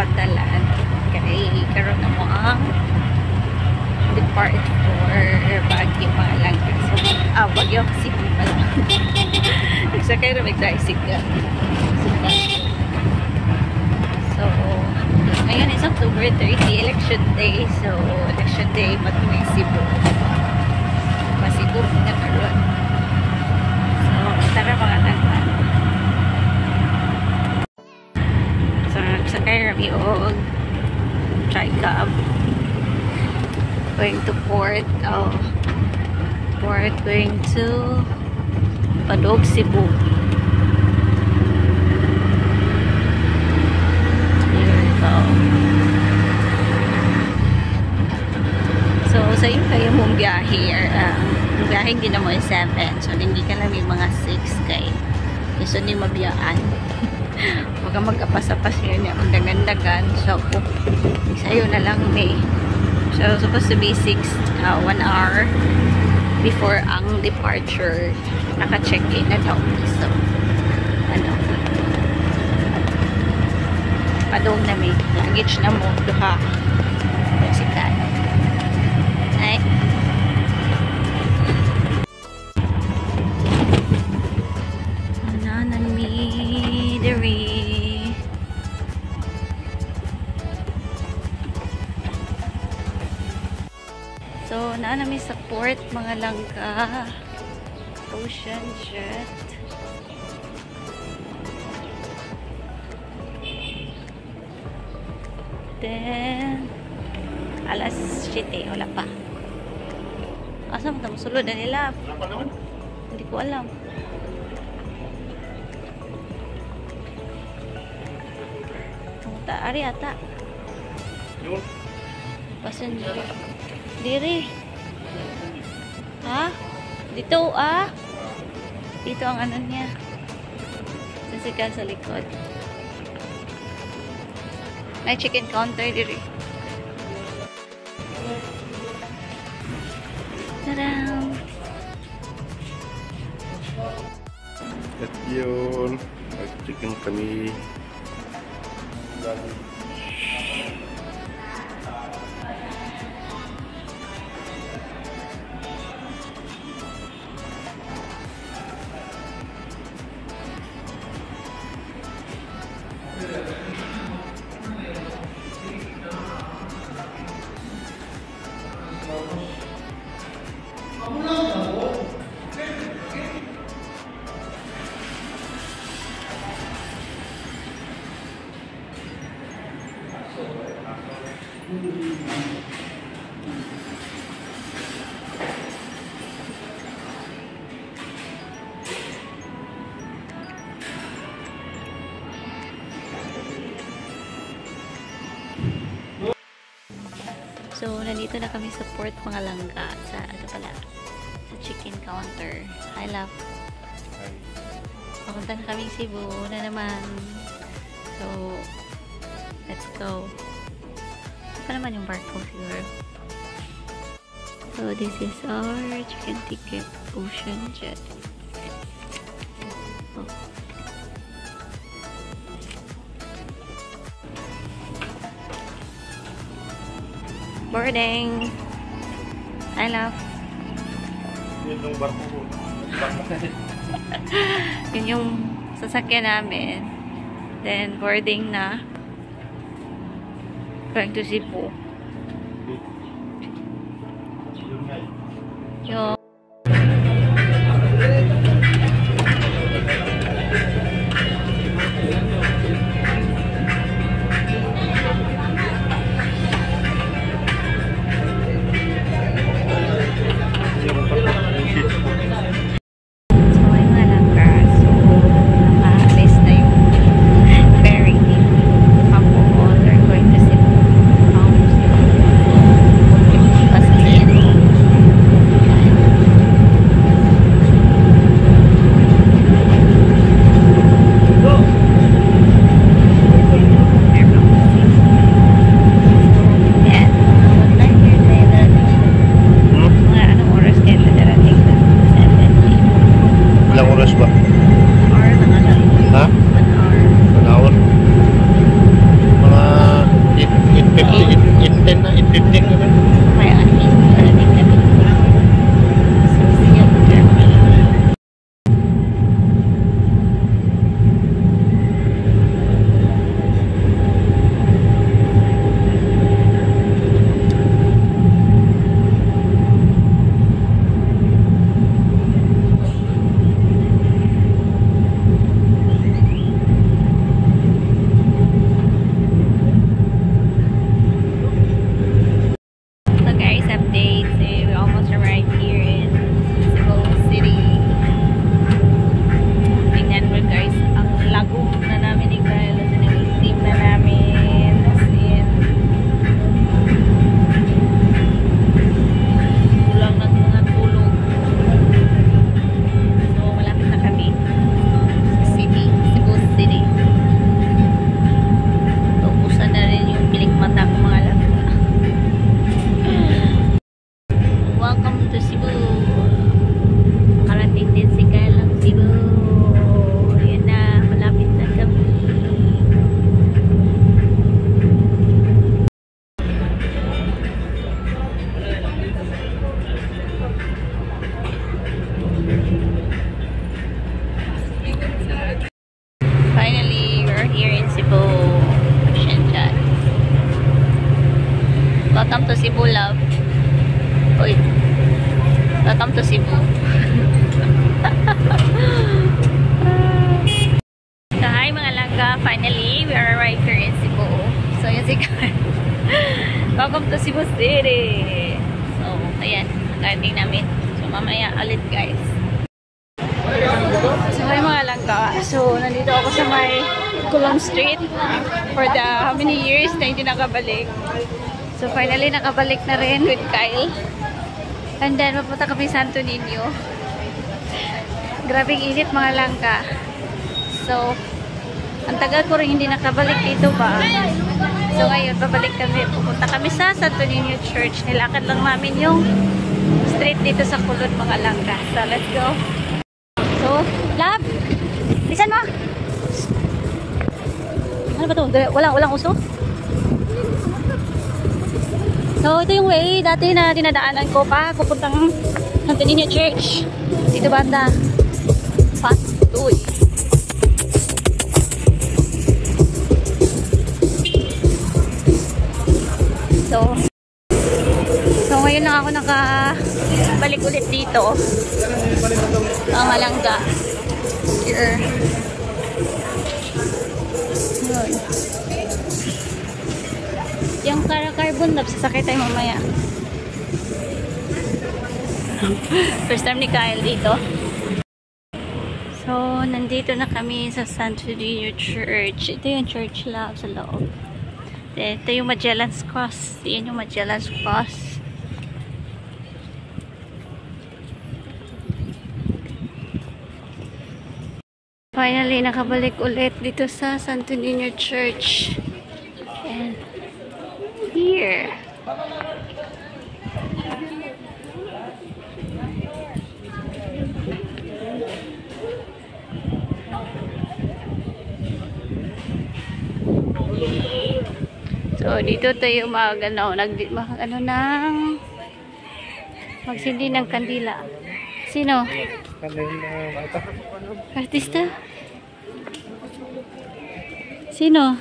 pagdalan kay karon na mo ang depart for Baguio mga langka. So, Baguio kasi pala. Nagsakay na mag-tricycle. So, ngayon is October 30, election day. So, election day, matumay Cebu. Masibo na karon. So, tara mga langka. So, nagsakay rami o tri-cab. Going to port. Port going to Padog, Cebu. Here we go. So, sa iyo kayo mong biyahe, biyahe hindi na mo 7. So, hindi ka lang may mga 6 kay gusto ni mabiyaan. Huwag ka magkapasapas yun niya. Magdagan-dagan. So, sa'yo na lang may. So, supposed to be 1 hour before ang departure. Naka-check-in na daw. So, ano. Padong na may luggage na mo. Duha. Mexican. Ay. Nanan mi diri. So, naanami sa port, mga langka. Ocean Jet. Then, alas 7. Wala pa. Asa mo ito? Musulod na nila. Wala pa naman? Hindi ko alam. Tungta, ari ata. Yun. Passenger. Diri. Ha? Dito, Dito ang ano niya. Sasikan sa likod. May chicken counter diri. Tadam! At yun. Nag-chicken kami. So, nandito na kami sa port mga langga sa, ano pala, sa chicken counter. Hi, love. Hi. Papunta na kami Cebu na naman. So, let's go. Ito pa naman yung barcode siguro. So, this is our chicken ticket, Ocean Jet. Oh. Boarding! I love. Yun yung barko ko. Yun yung sasakyan namin. Then, boarding na. Going to Cebu. Yung Welcome to Cebu. Karating din si Kyle ng Cebu. Ayan na, malapit na kami. Finally, we're here in Cebu. Shenzhen. Welcome to Cebu, love. Uy. Welcome to Cebu. So, hi mga langga. Finally, we are arrived here in Cebu. So, yun si Carl. Welcome to Cebu City. So, ayan. Nagdating namin. So, mamaya ulit, guys. So, hi mga langga. So, nandito ako sa may Coulomb Street for the how many years na hindi nakabalik. So, finally, nakabalik na rin with Kyle. And then, mapunta kami sa Santo Niño. Grabing init mga langka. So, ang tagal ko rin hindi nakabalik dito ba. So, ngayon, babalik kami. Pupunta kami sa Santo Niño Church. Nilakad lang namin yung street dito sa Kulod mga langka. So, let's go. So, love! Lisan mo! Ano ba ito? Walang uso? So, ito yung way dati na dinadaanan ko pa pupuntang Santo Niño Church. Dito banda. Patuloy. So ngayon lang ako nakabalik ulit dito. Ang Malangga. Here. Yun. Yung carbon lab, sasakay tayo mamaya. First time ni Kyle dito. So, nandito na kami sa Santo Niño Church. Ito yung church lab sa loob. Ito yung Magellan's Cross. Yan yung Magellan's Cross. Finally, nakabalik ulit dito sa Santo Niño Church. And here. So, dito tayo magsindi ng kandila. Sino? Artista? Sino?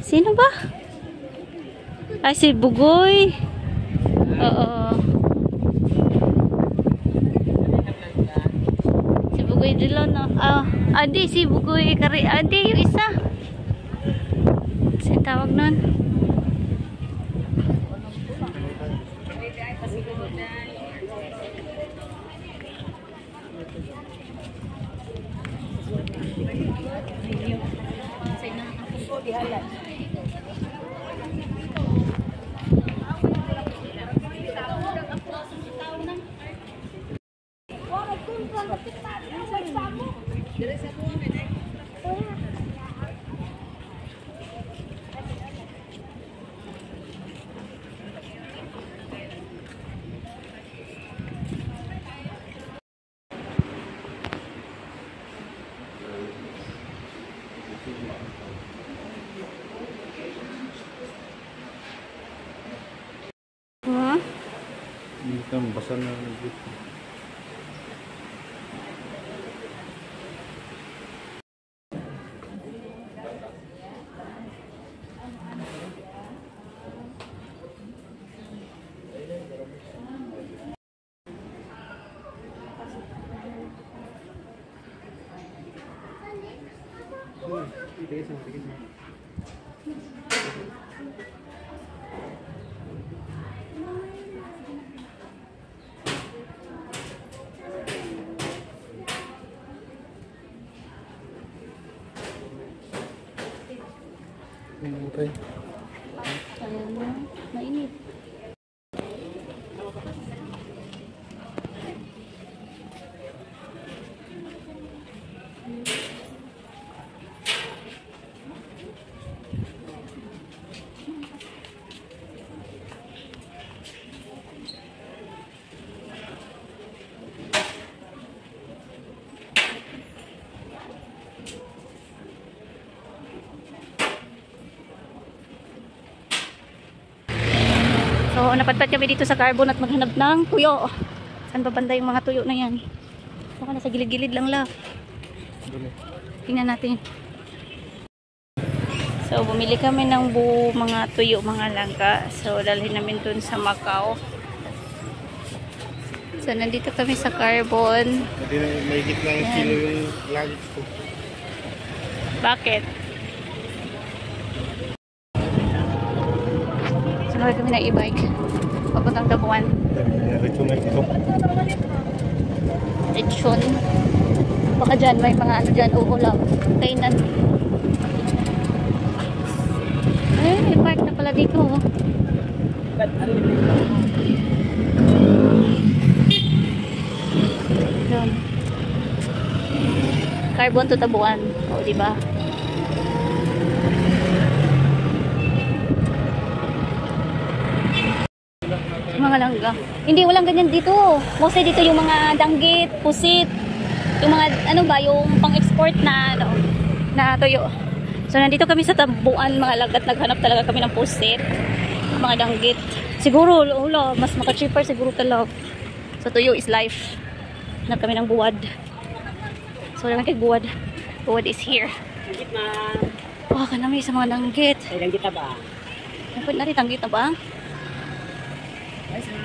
Sino ba? Ay, si Bugoy. Oo. Si Bugoy Dilon, no? Adi, si Bugoy Kari. Adi, yung isa. Saan tawag nun? Huh? Dito, basa na dito. Okay. Ayan na. Mainit. So, napadpad kami dito sa Carbon at maghanap ng tuyo. Saan ba banda yung mga tuyo na yan? Baka nasa gilid-gilid lang la. Tingnan natin. So, bumili kami ng mga tuyo, mga langka. So, dalhin namin dun sa Macau. So, nandito kami sa Carbon. May gitna ng kilo yung luggage ko. Bakit? Sunod kami na e-bike. Papuntang Dabuan. Ito na ito. Lechon. Baka dyan, may mga ano dyan, uulam. Kainan. Ay, may park na pala dito. Oh. Doon. Carbon to Tabuan. O, diba? Mga langga. Hindi, walang ganyan dito. Mostly dito yung mga danggit, pusit, yung mga, ano ba, yung pang-export na, ano, na tuyo. So, nandito kami sa Tabuan, mga lagat. Naghanap talaga kami ng pusit, mga danggit. Siguro, ulo, mas maka-cheaper siguro talaga. So, tuyo is life. Hanap kami ng buwad. So, lang kay buwad. Buwad is here. Danggit na. Oh, kanami sa mga danggit. Ay, danggit na ba? Napit na rin, danggit na ba? Ay, sir.